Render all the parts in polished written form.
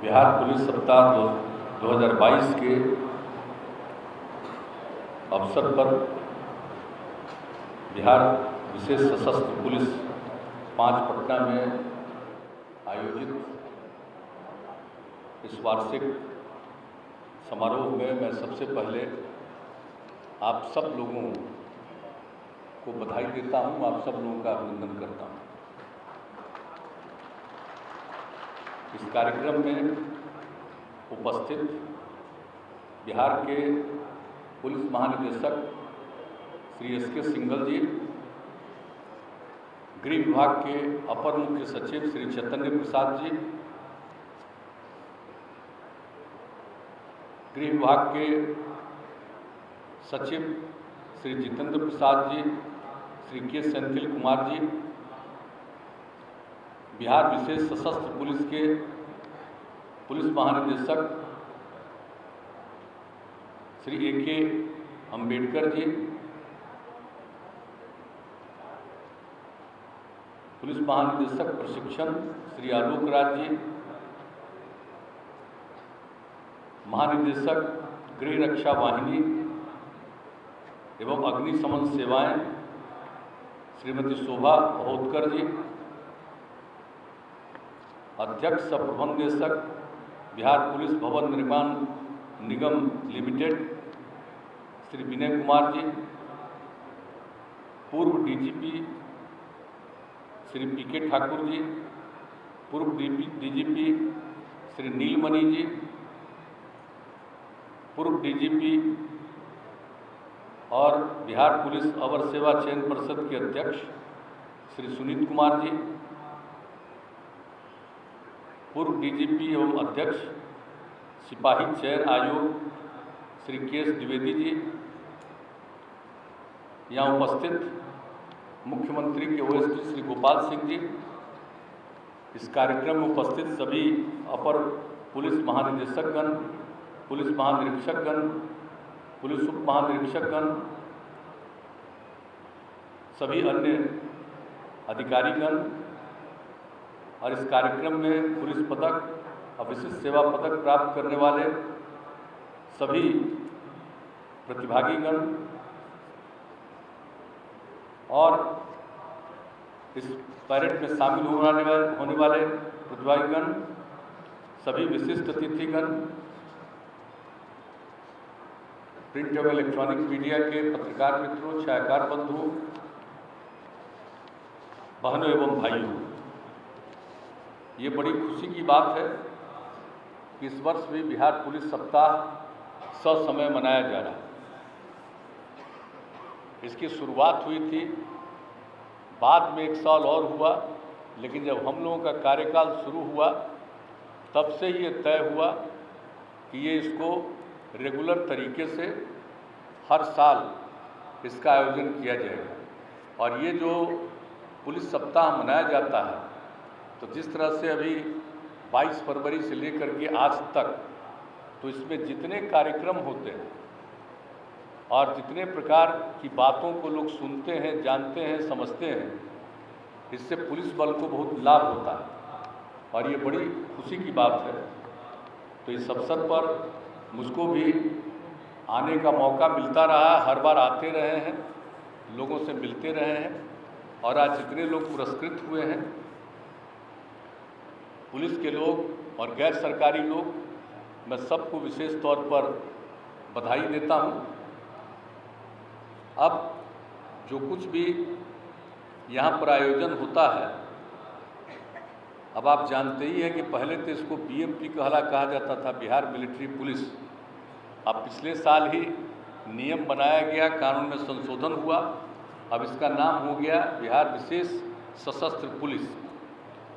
Bihar police सप्ताह 2022 के अवसर पर बिहार विशेष सशस्त्र पुलिस 5 पटना में आयोजित इस वार्षिक समारोह में मैं सबसे पहले आप सब लोगों को बधाई देता हूं, आप सब लोगों का अभिनंदन करता हूं। इस कार्यक्रम में उपस्थित बिहार के पुलिस महानिदेशक श्री एस.के. सिंघल जी, गृह विभाग के अपर मुख्य सचिव श्री चैतन्य प्रसाद जी, गृह विभाग के सचिव श्री जितेंद्र प्रसाद जी, श्री के. सेंथिल कुमार जी, बिहार विशेष सशस्त्र पुलिस के पुलिस महानिदेशक श्री ए.के. अम्बेडकर जी, पुलिस महानिदेशक प्रशिक्षण श्री आलोक राज जी, महानिदेशक गृह रक्षा वाहिनी एवं अग्निशमन सेवाएं श्रीमती शोभा होतकर जी, अध्यक्ष सह प्रबंध निदेशक बिहार पुलिस भवन निर्माण निगम लिमिटेड श्री विनय कुमार जी, पूर्व डीजीपी श्री पी.के. ठाकुर जी, पूर्व डीजीपी श्री नीलमणि जी, पूर्व डीजीपी और बिहार पुलिस अवर सेवा चयन परिषद के अध्यक्ष श्री सुनीत कुमार जी, पूर्व डीजीपी एवं अध्यक्ष सिपाही चयन आयोग श्री के. द्विवेदी जी, यहाँ उपस्थित मुख्यमंत्री के ओएसडी श्री गोपाल सिंह जी, इस कार्यक्रम में उपस्थित सभी अपर पुलिस महानिदेशकगण, पुलिस महानिरीक्षकगण, पुलिस उप महानिरीक्षकगण, सभी अन्य अधिकारीगण और इस कार्यक्रम में पुलिस पदक और विशिष्ट सेवा पदक प्राप्त करने वाले सभी प्रतिभागीगण और इस परेड में शामिल होने वाले प्रतिभागीगण, सभी विशिष्ट अतिथिगण, प्रिंट एवं इलेक्ट्रॉनिक मीडिया के पत्रकार मित्रों, छायाकार बंधुओं, बहनों एवं भाइयों, ये बड़ी खुशी की बात है कि इस वर्ष भी बिहार पुलिस सप्ताह ससमय मनाया जा रहा है। इसकी शुरुआत हुई थी, बाद में 1 साल और हुआ, लेकिन जब हम लोगों का कार्यकाल शुरू हुआ तब से ये तय हुआ कि ये इसको रेगुलर तरीके से हर साल इसका आयोजन किया जाएगा। और ये जो पुलिस सप्ताह मनाया जाता है, तो जिस तरह से अभी 22 फरवरी से लेकर के आज तक, तो इसमें जितने कार्यक्रम होते हैं और जितने प्रकार की बातों को लोग सुनते हैं, जानते हैं, समझते हैं, इससे पुलिस बल को बहुत लाभ होता है और ये बड़ी खुशी की बात है। तो इस अवसर पर मुझको भी आने का मौका मिलता रहा, हर बार आते रहे हैं, लोगों से मिलते रहे हैं और आज जितने लोग पुरस्कृत हुए हैं, पुलिस के लोग और गैर सरकारी लोग, मैं सबको विशेष तौर पर बधाई देता हूं। अब जो कुछ भी यहाँ पर आयोजन होता है, अब आप जानते ही हैं कि पहले तो इसको बीएमपी कहा जाता था, बिहार मिलिट्री पुलिस। अब पिछले साल ही नियम बनाया गया, कानून में संशोधन हुआ, अब इसका नाम हो गया बिहार विशेष सशस्त्र पुलिस।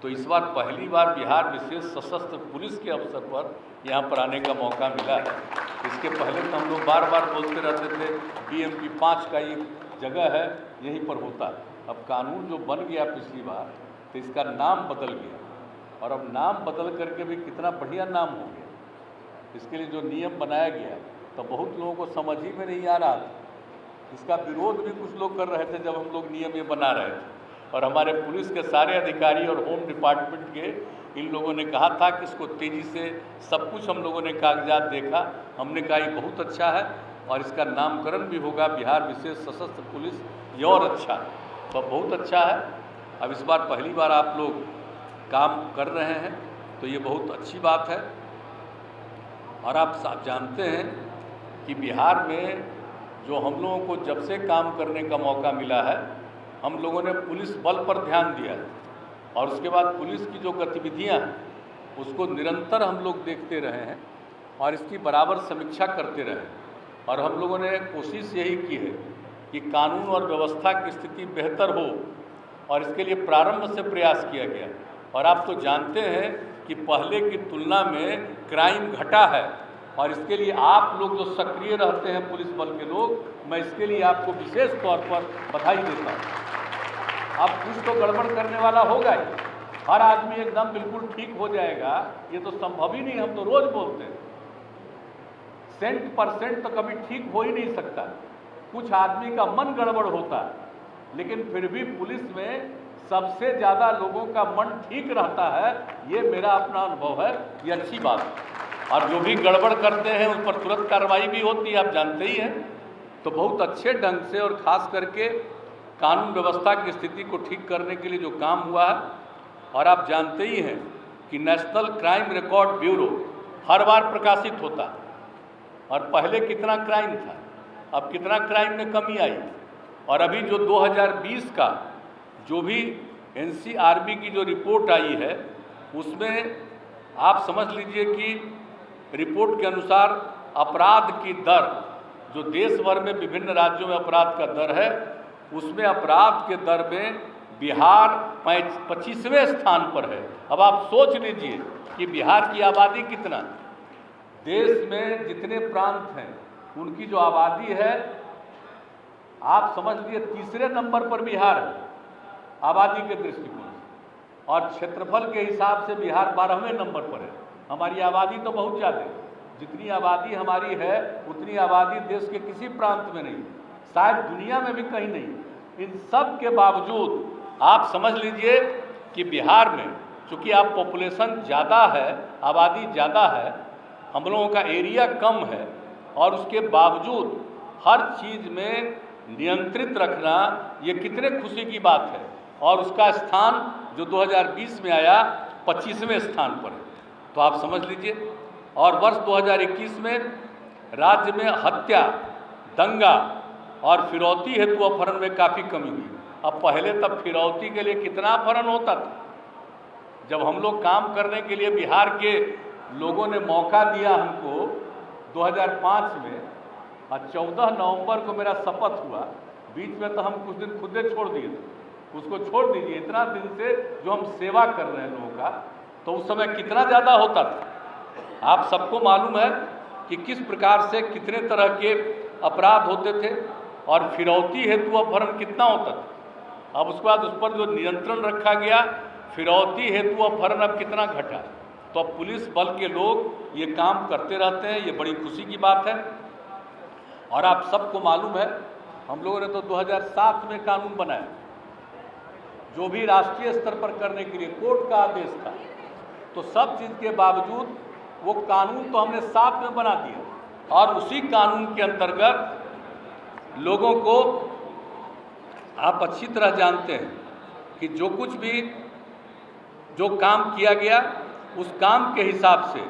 तो इस बार पहली बार बिहार विशेष सशस्त्र पुलिस के अवसर पर यहाँ पर आने का मौका मिला है। इसके पहले तो हम लोग बार बार बोलते रहते थे बीएमपी 5 का ये जगह है, यहीं पर होता है। अब कानून जो बन गया पिछली बार, तो इसका नाम बदल गया और अब नाम बदल करके भी कितना बढ़िया नाम हो गया। इसके लिए जो नियम बनाया गया, तो बहुत लोगों को समझ ही में नहीं आ रहा था। इसका विरोध भी कुछ लोग कर रहे थे जब हम लोग नियम ये बना रहे थे। और हमारे पुलिस के सारे अधिकारी और होम डिपार्टमेंट के इन लोगों ने कहा था कि इसको तेज़ी से सब कुछ हम लोगों ने कागजात देखा, हमने कहा ये बहुत अच्छा है और इसका नामकरण भी होगा बिहार विशेष सशस्त्र पुलिस, ये और अच्छा है, तो बहुत अच्छा है। अब इस बार पहली बार आप लोग काम कर रहे हैं तो ये बहुत अच्छी बात है। और आप जानते हैं कि बिहार में जो हम लोगों को जब से काम करने का मौका मिला है, हम लोगों ने पुलिस बल पर ध्यान दिया है और उसके बाद पुलिस की जो गतिविधियां हैं उसको निरंतर हम लोग देखते रहे हैं और इसकी बराबर समीक्षा करते रहे हैं। और हम लोगों ने कोशिश यही की है कि कानून और व्यवस्था की स्थिति बेहतर हो और इसके लिए प्रारंभ से प्रयास किया गया। और आप तो जानते हैं कि पहले की तुलना में क्राइम घटा है और इसके लिए आप लोग जो सक्रिय रहते हैं पुलिस बल के लोग, मैं इसके लिए आपको विशेष तौर पर बधाई देता हूँ। अब कुछ तो गड़बड़ करने वाला होगा ही, हर आदमी एकदम बिल्कुल ठीक हो जाएगा ये तो संभव ही नहीं, हम तो रोज बोलते हैं। 100% तो कभी ठीक हो ही नहीं सकता, कुछ आदमी का मन गड़बड़ होता है, लेकिन फिर भी पुलिस में सबसे ज़्यादा लोगों का मन ठीक रहता है, ये मेरा अपना अनुभव है, ये अच्छी बात है। और जो भी गड़बड़ करते हैं उस पर तुरंत कार्रवाई भी होती है, आप जानते ही हैं। तो बहुत अच्छे ढंग से और ख़ास करके कानून व्यवस्था की स्थिति को ठीक करने के लिए जो काम हुआ है, और आप जानते ही हैं कि नेशनल क्राइम रिकॉर्ड ब्यूरो हर बार प्रकाशित होता है और पहले कितना क्राइम था, अब कितना क्राइम में कमी आई। और अभी जो 2020 का जो भी NCRB की जो रिपोर्ट आई है उसमें आप समझ लीजिए कि रिपोर्ट के अनुसार अपराध की दर जो देश भर में विभिन्न राज्यों में अपराध का दर है, उसमें अपराध के दर में बिहार 25वें स्थान पर है। अब आप सोच लीजिए कि बिहार की आबादी कितना, देश में जितने प्रांत हैं उनकी जो आबादी है, आप समझ लीजिए तीसरे नंबर पर बिहार है आबादी के दृष्टिकोण से, और क्षेत्रफल के हिसाब से बिहार 12वें नंबर पर है। हमारी आबादी तो बहुत ज़्यादा है, जितनी आबादी हमारी है उतनी आबादी देश के किसी प्रांत में नहीं, शायद दुनिया में भी कहीं नहीं। इन सब के बावजूद आप समझ लीजिए कि बिहार में चूँकि आप पॉपुलेशन ज़्यादा है, आबादी ज़्यादा है, हम लोगों का एरिया कम है, और उसके बावजूद हर चीज़ में नियंत्रित रखना ये कितने खुशी की बात है। और उसका स्थान जो 2020 में आया 25वें स्थान पर है, तो आप समझ लीजिए। और वर्ष 2021 में राज्य में हत्या, दंगा और फिरौती हेतु अपहरण में काफ़ी कमी हुई। अब पहले तब फिरौती के लिए कितना अपहरण होता था, जब हम लोग काम करने के लिए बिहार के लोगों ने मौका दिया हमको 2005 में, और 14 नवंबर को मेरा शपथ हुआ, बीच में तो हम कुछ दिन खुदे छोड़ दिए थे, उसको छोड़ दीजिए, इतना दिन से जो हम सेवा कर रहे हैं लोगों का, तो उस समय कितना ज़्यादा होता था। आप सबको मालूम है कि किस प्रकार से कितने तरह के अपराध होते थे और फिरौती हेतु अपहरण कितना होता था। अब उसके बाद उस पर जो नियंत्रण रखा गया, फिरौती हेतु अपहरण अब कितना घटा। तो अब पुलिस बल के लोग ये काम करते रहते हैं, ये बड़ी खुशी की बात है। और आप सबको मालूम है हम लोगों ने तो 2007 में कानून बनाया, जो भी राष्ट्रीय स्तर पर करने के लिए कोर्ट का आदेश था, तो सब चीज़ के बावजूद वो कानून तो हमने 7 में बना दिया, और उसी कानून के अंतर्गत लोगों को आप अच्छी तरह जानते हैं कि जो कुछ भी जो काम किया गया उस काम के हिसाब से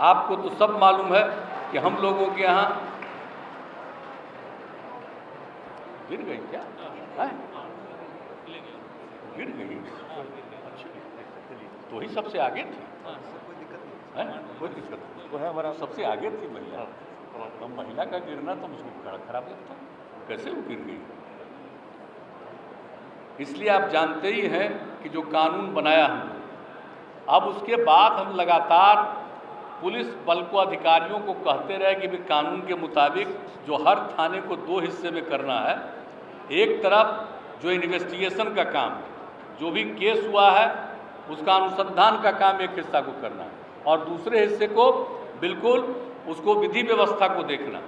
आपको तो सब मालूम है कि हम लोगों के यहाँ गिर गई क्या है? गिर गई, अच्छा, तो ही सबसे आगे थी, कोई दिक्कत नहीं, वो है हमारा सबसे आगे थी महिला। तो महिला का गिरना तो मुझको खराब लगता, कैसे वो गिर गई। इसलिए आप जानते ही हैं कि जो कानून बनाया हमने, अब उसके बाद हम लगातार पुलिस बल को अधिकारियों को कहते रहे कि भी कानून के मुताबिक जो हर थाने को 2 हिस्से में करना है। एक तरफ जो इन्वेस्टिगेशन का काम, जो भी केस हुआ है उसका अनुसंधान का काम एक हिस्सा को करना है, और दूसरे हिस्से को बिल्कुल उसको विधि व्यवस्था को देखना,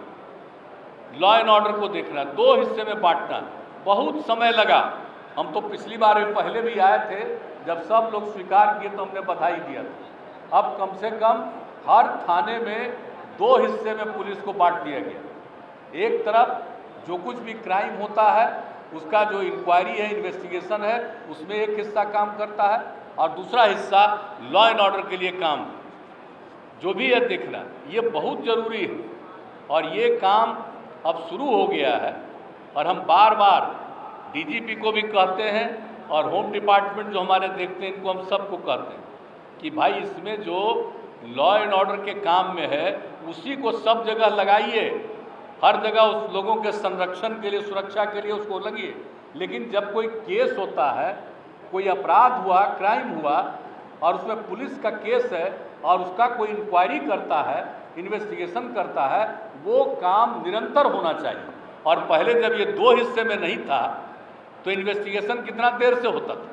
लॉ एंड ऑर्डर को देखना, 2 हिस्से में बांटना। बहुत समय लगा हम तो पिछली बार भी पहले भी आए थे, जब सब लोग स्वीकार किए तो हमने बधाई दिया था। अब कम से कम हर थाने में 2 हिस्से में पुलिस को बांट दिया गया। एक तरफ जो कुछ भी क्राइम होता है उसका जो इंक्वायरी है, इन्वेस्टिगेशन है, उसमें एक हिस्सा काम करता है, और दूसरा हिस्सा लॉ एंड ऑर्डर के लिए काम जो भी है देखना, ये बहुत ज़रूरी है। और ये काम अब शुरू हो गया है, और हम बार बार डीजीपी को भी कहते हैं और होम डिपार्टमेंट जो हमारे देखते हैं, इनको हम सबको कहते हैं कि भाई इसमें जो लॉ एंड ऑर्डर के काम में है उसी को सब जगह लगाइए, हर जगह उस लोगों के संरक्षण के लिए, सुरक्षा के लिए उसको लगिए। लेकिन जब कोई केस होता है, कोई अपराध हुआ, क्राइम हुआ, और उसमें पुलिस का केस है और उसका कोई इंक्वायरी करता है, इन्वेस्टिगेशन करता है, वो काम निरंतर होना चाहिए। और पहले जब ये 2 हिस्से में नहीं था तो इन्वेस्टिगेशन कितना देर से होता था,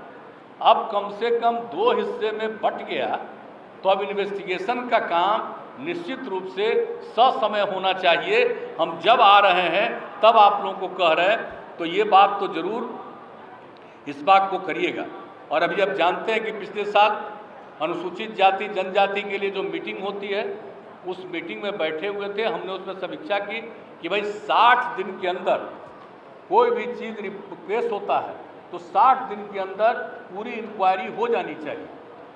अब कम से कम 2 हिस्से में बंट गया, तो अब इन्वेस्टिगेशन का काम निश्चित रूप से ससमय होना चाहिए। हम जब आ रहे हैं तब आप लोगों को कह रहे हैं, तो ये बात तो जरूर इस बात को करिएगा। और अभी आप जानते हैं कि पिछले साल अनुसूचित जाति जनजाति के लिए जो मीटिंग होती है, उस मीटिंग में बैठे हुए थे, हमने उसमें समीक्षा की कि भाई 60 दिन के अंदर कोई भी चीज़ केस होता है तो 60 दिन के अंदर पूरी इंक्वायरी हो जानी चाहिए,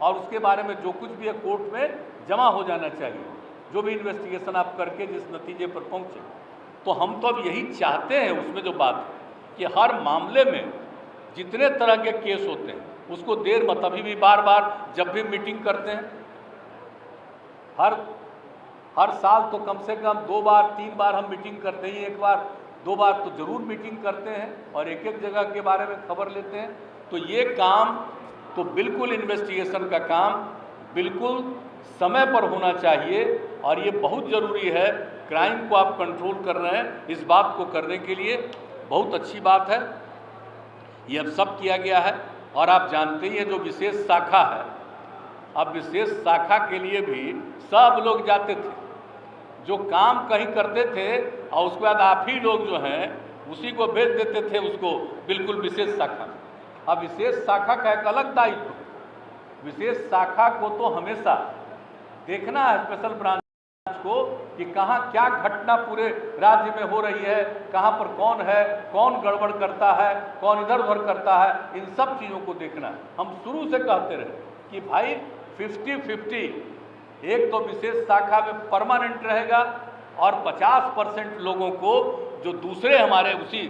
और उसके बारे में जो कुछ भी है कोर्ट में जमा हो जाना चाहिए, जो भी इन्वेस्टिगेशन आप करके जिस नतीजे पर पहुँचे। तो हम तो अब यही चाहते हैं, उसमें जो बात है कि हर मामले में जितने तरह के केस होते हैं उसको देर मत, अभी भी बार बार जब भी मीटिंग करते हैं, हर साल तो कम से कम 2 बार 3 बार हम मीटिंग करते ही, 1 बार 2 बार तो जरूर मीटिंग करते हैं और एक एक जगह के बारे में खबर लेते हैं। तो ये काम तो बिल्कुल इन्वेस्टिगेशन का काम बिल्कुल समय पर होना चाहिए, और ये बहुत ज़रूरी है। क्राइम को आप कंट्रोल कर रहे हैं, इस बात को करने के लिए बहुत अच्छी बात है, ये अब सब किया गया है। और आप जानते ही हैं जो विशेष शाखा है, अब विशेष शाखा के लिए भी सब लोग जाते थे, जो काम कहीं करते थे और उसके बाद आप ही लोग जो हैं उसी को भेज देते थे उसको बिल्कुल विशेष शाखा में। अब विशेष शाखा का एक अलग दायित्व, विशेष शाखा को तो हमेशा देखना है, स्पेशल ब्रांच को, कि कहाँ क्या घटना पूरे राज्य में हो रही है, कहाँ पर कौन है, कौन गड़बड़ करता है, कौन इधर उधर करता है, इन सब चीज़ों को देखना है। हम शुरू से कहते रहे कि भाई 50-50, एक तो विशेष शाखा में परमानेंट रहेगा और 50% लोगों को जो दूसरे हमारे उसी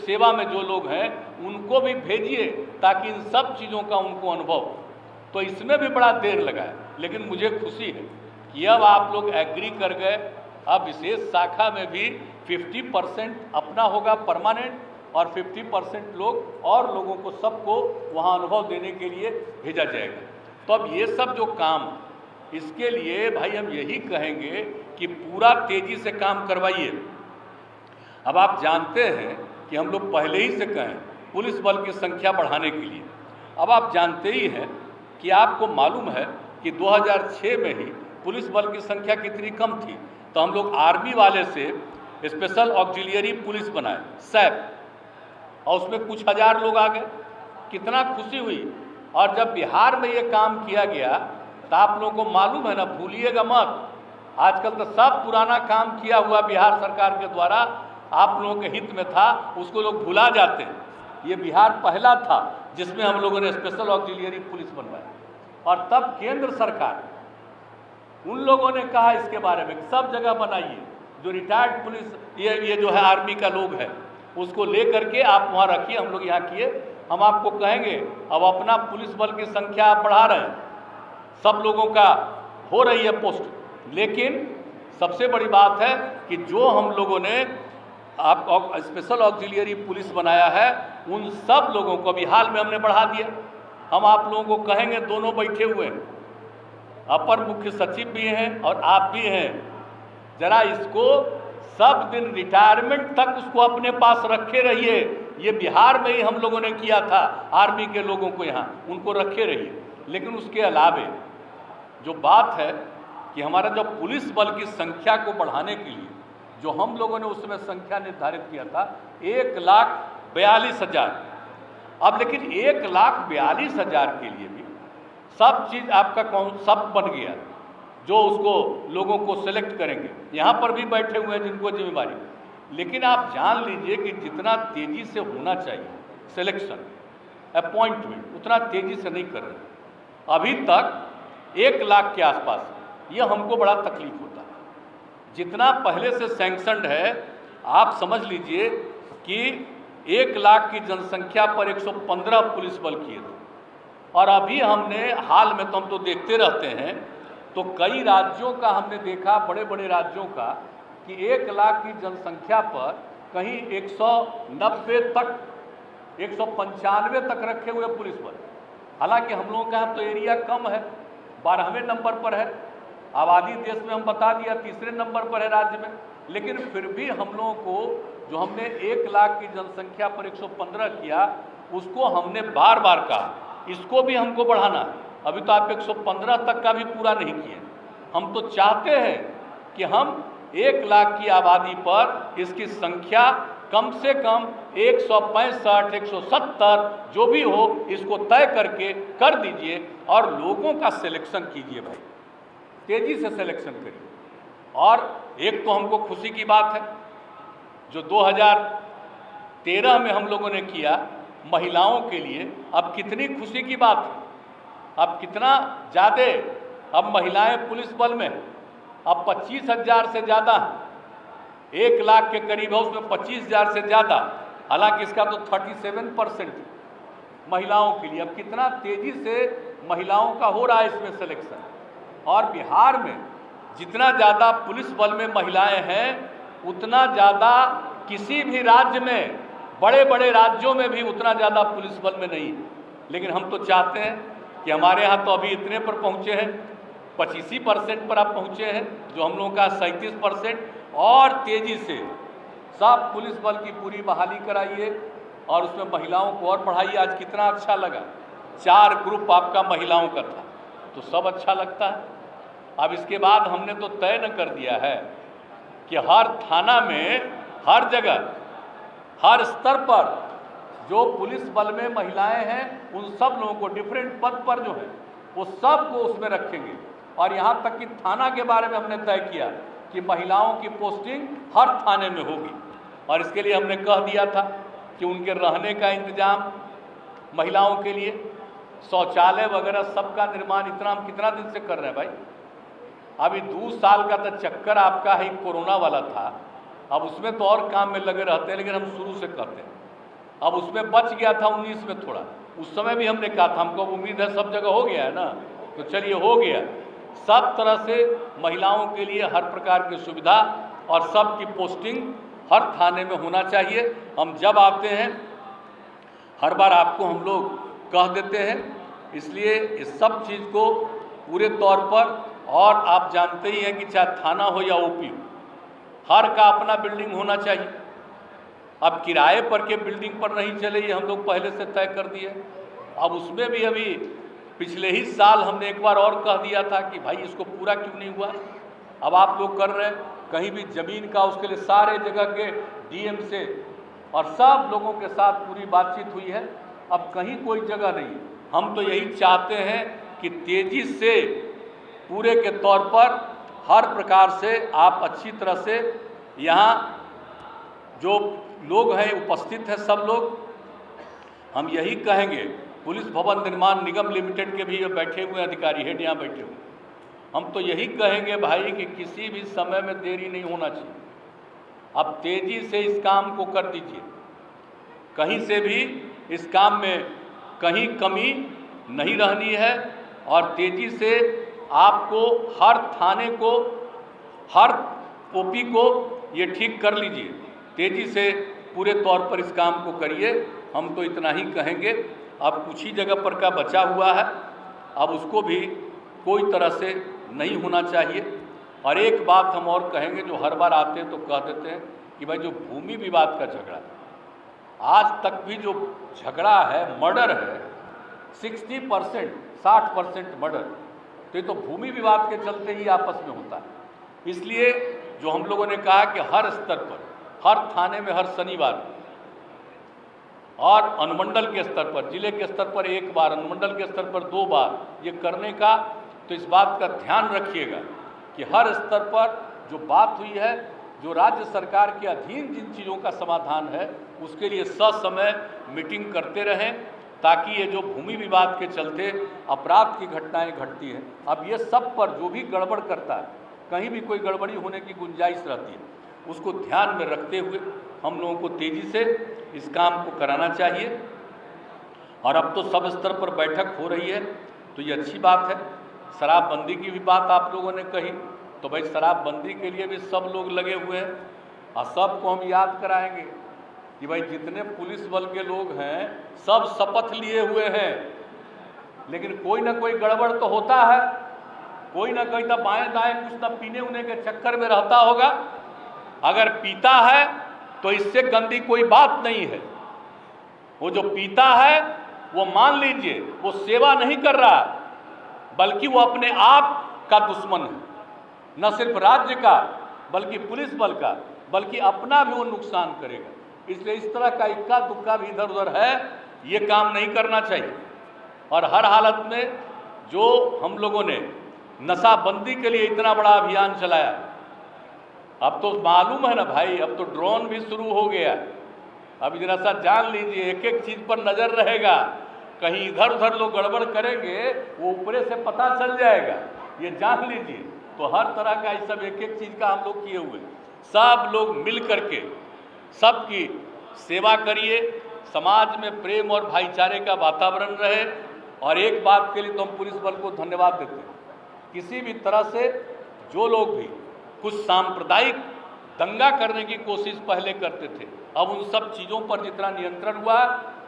सेवा में जो लोग हैं उनको भी भेजिए, ताकि इन सब चीज़ों का उनको अनुभव। तो इसमें भी बड़ा देर लगा है, लेकिन मुझे खुशी है कि अब आप लोग एग्री कर गए। अब विशेष शाखा में भी 50% अपना होगा परमानेंट, और 50% लोग और लोगों को सबको वहाँ अनुभव देने के लिए भेजा जाएगा। तो अब ये सब जो काम, इसके लिए भाई हम यही कहेंगे कि पूरा तेज़ी से काम करवाइए। अब आप जानते हैं कि हम लोग पहले ही से कहें पुलिस बल की संख्या बढ़ाने के लिए। अब आप जानते ही हैं कि आपको मालूम है कि 2006 में ही पुलिस बल की संख्या कितनी कम थी, तो हम लोग आर्मी वाले से स्पेशल ऑक्सिलियरी पुलिस बनाए सैप, और उसमें कुछ हज़ार लोग आ गए, कितना खुशी हुई। और जब बिहार में ये काम किया गया तो आप लोगों को मालूम है ना, भूलिएगा मत, आजकल तो सब पुराना काम किया हुआ बिहार सरकार के द्वारा आप लोगों के हित में था, उसको लोग भुला जाते हैं। ये बिहार पहला था जिसमें हम लोगों ने स्पेशल ऑक्सिलियरी पुलिस बनवाया, और तब केंद्र सरकार उन लोगों ने कहा इसके बारे में सब जगह बनाइए, जो रिटायर्ड पुलिस ये जो है आर्मी का लोग है उसको ले करके आप वहाँ रखिए। हम लोग यहाँ किए, हम आपको कहेंगे अब अपना पुलिस बल की संख्या आप बढ़ा रहे हैं, सब लोगों का हो रही है पोस्ट। लेकिन सबसे बड़ी बात है कि जो हम लोगों ने आप स्पेशल ऑक्सिलियरी पुलिस बनाया है, उन सब लोगों को अभी हाल में हमने बढ़ा दिया। हम आप लोगों को कहेंगे, दोनों बैठे हुए हैं, अपर मुख्य सचिव भी हैं और आप भी हैं, जरा इसको सब दिन रिटायरमेंट तक उसको अपने पास रखे रहिए। ये बिहार में ही हम लोगों ने किया था, आर्मी के लोगों को यहाँ उनको रखे रहिए। लेकिन उसके अलावे जो बात है कि हमारा जब पुलिस बल की संख्या को बढ़ाने के लिए जो हम लोगों ने उस समय संख्या निर्धारित किया था 1,42,000, अब लेकिन 1,42,000 के लिए भी सब चीज़ आपका सब बन गया, जो उसको लोगों को सेलेक्ट करेंगे। यहाँ पर भी बैठे हुए हैं जिनको जिम्मेवारी, लेकिन आप जान लीजिए कि जितना तेज़ी से होना चाहिए सिलेक्शन अपॉइंटमेंट उतना तेज़ी से नहीं कर रहे। अभी तक 1 लाख के आसपास, ये हमको बड़ा तकलीफ होता है। जितना पहले से सैंक्शनड है, आप समझ लीजिए कि 1 लाख की जनसंख्या पर 115 पुलिस बल किए थे, और अभी हमने हाल में, तो हम तो देखते रहते हैं, तो कई राज्यों का हमने देखा, बड़े बड़े राज्यों का, कि 1 लाख की जनसंख्या पर कहीं 190 तक 195 तक रखे हुए पुलिस बल। हालांकि हम लोगों का तो एरिया कम है, 12वें नंबर पर है, आबादी देश में हम बता दिया 3रे नंबर पर है राज्य में, लेकिन फिर भी हम लोगों को जो हमने 1 लाख की जनसंख्या पर 115 किया, उसको हमने बार बार कहा इसको भी हमको बढ़ाना है। अभी तो आप 115 तक का भी पूरा नहीं किए। हम तो चाहते हैं कि हम 1 लाख की आबादी पर इसकी संख्या कम से कम 165, 170 जो भी हो, इसको तय करके कर दीजिए और लोगों का सिलेक्शन कीजिए भाई, तेजी से सिलेक्शन करिए। और एक तो हमको खुशी की बात है, जो 2013 में हम लोगों ने किया महिलाओं के लिए, अब कितनी खुशी की बात है। अब कितना ज़्यादा अब महिलाएं पुलिस बल में, अब 25,000 से ज़्यादा, 1 लाख के करीब है, उसमें 25,000 से ज़्यादा। हालांकि इसका तो 37% महिलाओं के लिए। अब कितना तेज़ी से महिलाओं का हो रहा है इसमें सिलेक्शन। और बिहार में जितना ज़्यादा पुलिस बल में महिलाएं हैं, उतना ज़्यादा किसी भी राज्य में, बड़े बड़े राज्यों में भी उतना ज़्यादा पुलिस बल में नहीं है। लेकिन हम तो चाहते हैं कि हमारे यहाँ तो अभी इतने पर पहुँचे हैं, 85% पर आप पहुँचे हैं, जो हम लोगों का 37%, और तेज़ी से सब पुलिस बल की पूरी बहाली कराइए और उसमें महिलाओं को और बढ़ाइए। आज कितना अच्छा लगा, 4 ग्रुप आपका महिलाओं का था, तो सब अच्छा लगता है। अब इसके बाद हमने तो तय न कर दिया है कि हर थाना में, हर जगह, हर स्तर पर जो पुलिस बल में महिलाएं हैं, उन सब लोगों को डिफरेंट पद पर जो है वो सब को उसमें रखेंगे। और यहाँ तक कि थाना के बारे में हमने तय किया कि महिलाओं की पोस्टिंग हर थाने में होगी। और इसके लिए हमने कह दिया था कि उनके रहने का इंतजाम महिलाओं के लिए, शौचालय वगैरह सबका निर्माण, इतना हम कितना दिन से कर रहे हैं भाई। अभी 2 साल का तो चक्कर आपका ही कोरोना वाला था, अब उसमें तो और काम में लगे रहते हैं, लेकिन हम शुरू से करते हैं। अब उसमें बच गया था 19 में थोड़ा, उस समय भी हमने कहा था, हमको उम्मीद है सब जगह हो गया है ना, तो चलिए हो गया। सब तरह से महिलाओं के लिए हर प्रकार की सुविधा और सब की पोस्टिंग हर थाने में होना चाहिए। हम जब आते हैं हर बार आपको हम लोग कह देते हैं, इसलिए इस सब चीज़ को पूरे तौर पर, और आप जानते ही हैं कि चाहे थाना हो या ओपी हो, हर का अपना बिल्डिंग होना चाहिए। अब किराए पर के बिल्डिंग पर नहीं चले, ये हम लोग पहले से तय कर दिए। अब उसमें भी अभी पिछले ही साल हमने एक बार और कह दिया था कि भाई इसको पूरा क्यों नहीं हुआ। अब आप लोग कर रहे हैं, कहीं भी ज़मीन का, उसके लिए सारे जगह के डीएम से और सब लोगों के साथ पूरी बातचीत हुई है। अब कहीं कोई जगह नहीं। हम तो यही चाहते हैं कि तेज़ी से पूरे के तौर पर हर प्रकार से आप अच्छी तरह से यहाँ जो लोग हैं उपस्थित हैं, सब लोग, हम यही कहेंगे, पुलिस भवन निर्माण निगम लिमिटेड के भी बैठे हुए अधिकारी हेड यहाँ बैठे हुए, हम तो यही कहेंगे भाई कि किसी भी समय में देरी नहीं होना चाहिए। अब तेज़ी से इस काम को कर दीजिए, कहीं से भी इस काम में कहीं कमी नहीं रहनी है, और तेज़ी से आपको हर थाने को, हर ओपी को ये ठीक कर लीजिए। तेज़ी से पूरे तौर पर इस काम को करिए, हम तो इतना ही कहेंगे। अब कुछ ही जगह पर का बचा हुआ है, अब उसको भी कोई तरह से नहीं होना चाहिए। और एक बात हम और कहेंगे, जो हर बार आते हैं तो कह देते हैं कि भाई जो भूमि विवाद का झगड़ा, आज तक भी जो झगड़ा है, मर्डर है, 60%, 60% मर्डर, तो ये तो भूमि विवाद के चलते ही आपस में होता है। इसलिए जो हम लोगों ने कहा कि हर स्तर पर, हर थाने में हर शनिवार और अनुमंडल के स्तर पर, जिले के स्तर पर 1 बार, अनुमंडल के स्तर पर 2 बार ये करने का, तो इस बात का ध्यान रखिएगा कि हर स्तर पर जो बात हुई है, जो राज्य सरकार के अधीन जिन चीज़ों का समाधान है, उसके लिए ससमय मीटिंग करते रहें, ताकि ये जो भूमि विवाद के चलते अपराध की घटनाएं घटती हैं, अब ये सब पर जो भी गड़बड़ करता है, कहीं भी कोई गड़बड़ी होने की गुंजाइश रहती है, उसको ध्यान में रखते हुए हम लोगों को तेज़ी से इस काम को कराना चाहिए। और अब तो सब स्तर पर बैठक हो रही है, तो ये अच्छी बात है। शराबबंदी की भी बात आप लोगों ने कही, तो भाई शराबबंदी के लिए भी सब लोग लगे हुए हैं, और सबको हम याद कराएंगे कि भाई जितने पुलिस बल के लोग हैं सब शपथ लिए हुए हैं, लेकिन कोई ना कोई गड़बड़ तो होता है, कोई ना कोई तो बाएं दाएं कुछ ना पीने उने के चक्कर में रहता होगा। अगर पीता है तो इससे गंदी कोई बात नहीं है। वो जो पीता है वो मान लीजिए वो सेवा नहीं कर रहा, बल्कि वो अपने आप का दुश्मन है, न सिर्फ राज्य का बल्कि पुलिस बल का, बल्कि अपना भी वो नुकसान करेगा। इसलिए इस तरह का इक्का दुक्का भी इधर उधर है, ये काम नहीं करना चाहिए। और हर हालत में जो हम लोगों ने नशाबंदी के लिए इतना बड़ा अभियान चलाया, अब तो मालूम है ना भाई, अब तो ड्रोन भी शुरू हो गया। अब जरा सा जान लीजिए, एक एक चीज़ पर नज़र रहेगा, कहीं इधर उधर लोग गड़बड़ करेंगे वो ऊपरे से पता चल जाएगा, ये जान लीजिए। तो हर तरह का इस सब एक एक चीज़ का हम लोग किए हुए, सब लोग मिल करके सबकी सेवा करिए, समाज में प्रेम और भाईचारे का वातावरण रहे। और एक बात के लिए तो हम पुलिस बल को धन्यवाद देते हैं, किसी भी तरह से जो लोग भी कुछ सांप्रदायिक दंगा करने की कोशिश पहले करते थे, अब उन सब चीज़ों पर जितना नियंत्रण हुआ,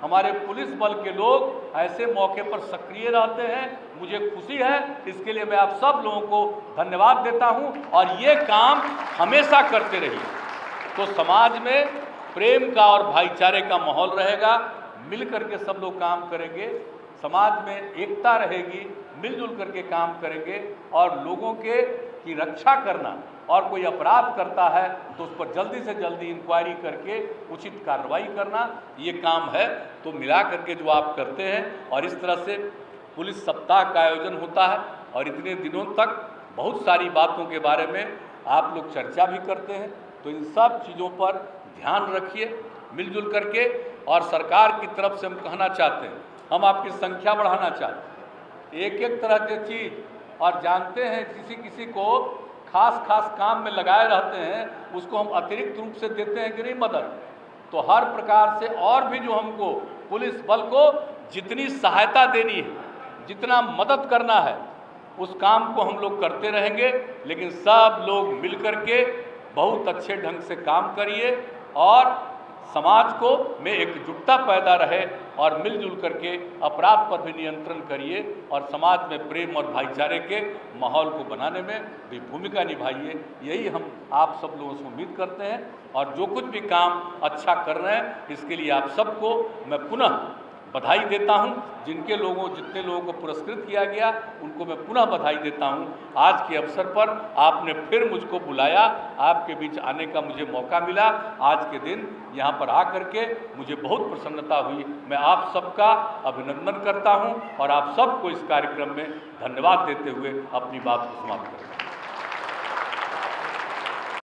हमारे पुलिस बल के लोग ऐसे मौके पर सक्रिय रहते हैं, मुझे खुशी है। इसके लिए मैं आप सब लोगों को धन्यवाद देता हूं, और ये काम हमेशा करते रहिए, तो समाज में प्रेम का और भाईचारे का माहौल रहेगा। मिल करके सब लोग काम करेंगे, समाज में एकता रहेगी, मिलजुल करके काम करेंगे, और लोगों के की रक्षा करना, और कोई अपराध करता है तो उस पर जल्दी से जल्दी इंक्वायरी करके उचित कार्रवाई करना, ये काम है। तो मिला करके जो आप करते हैं, और इस तरह से पुलिस सप्ताह का आयोजन होता है, और इतने दिनों तक बहुत सारी बातों के बारे में आप लोग चर्चा भी करते हैं, तो इन सब चीज़ों पर ध्यान रखिए मिलजुल करके। और सरकार की तरफ से हम कहना चाहते हैं, हम आपकी संख्या बढ़ाना चाहते हैं, एक एक तरह की चीज़, और जानते हैं किसी किसी को खास काम में लगाए रहते हैं, उसको हम अतिरिक्त रूप से देते हैं कि नहीं मदद। तो हर प्रकार से और भी जो हमको पुलिस बल को जितनी सहायता देनी है, जितना मदद करना है, उस काम को हम लोग करते रहेंगे। लेकिन सब लोग मिल करके बहुत अच्छे ढंग से काम करिए, और समाज को में एकजुटता पैदा रहे, और मिलजुल करके अपराध पर भी नियंत्रण करिए, और समाज में प्रेम और भाईचारे के माहौल को बनाने में भी भूमिका निभाइए। यही हम आप सब लोगों से उम्मीद करते हैं, और जो कुछ भी काम अच्छा कर रहे हैं इसके लिए आप सबको मैं पुनः बधाई देता हूं। जितने लोगों को पुरस्कृत किया गया उनको मैं पुनः बधाई देता हूं। आज के अवसर पर आपने फिर मुझको बुलाया, आपके बीच आने का मुझे मौका मिला। आज के दिन यहाँ पर आकर के मुझे बहुत प्रसन्नता हुई। मैं आप सबका अभिनंदन करता हूं, और आप सबको इस कार्यक्रम में धन्यवाद देते हुए अपनी बात को समाप्त करता हूँ।